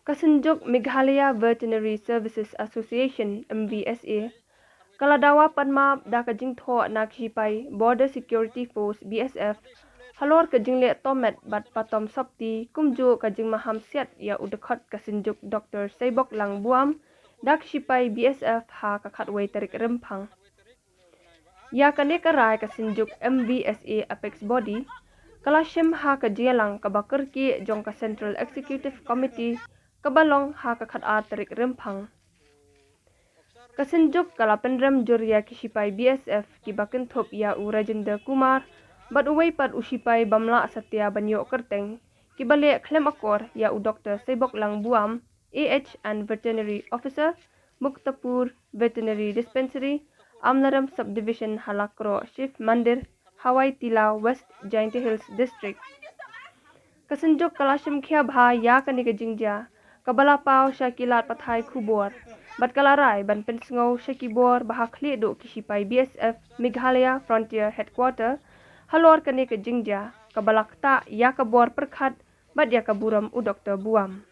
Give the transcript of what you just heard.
Kasenjuk Meghalaya Veterinary Services Association MVSA kala dawa panmap da ka jingthoh nak shipai Border Security Force BSF halor ka jingle tomet bat patom sopti kumju ka jing maham siat ya udakhat kasenjuk Dr. Sebok lang buam dak shipai BSF ha ka khatway tarik rempang ya kane karai kasenjuk MVSA apex body kala shem ha ka jelang ka bakerki jong ka Central Executive Committee kabalong ha ka khat tarik rempang Kasenjuk kala Pynrem Juria Kishipai BSF ki bakin thop ya Rajendra Kumar bat uway pat ushipai bamla satya banyo kerteng ki bale klem akor ya Dr. Sebok lang buam AH and Veterinary Officer Muktapur Veterinary Dispensary Amlaram Subdivision Halakro Chief Mandir Hawaii Tila West Jingthoh Hills District Kasenjuk kala shimkhia bha ya kanika jingja kabala pau syakilat pathai khubor bat kalarai ban pensngau syakibor bahakli do kishipai BSF Meghalaya Frontier Headquarter halor kane ke jingja kabalak ta ya kabor perkhat bat ya kaburam Dr. Buam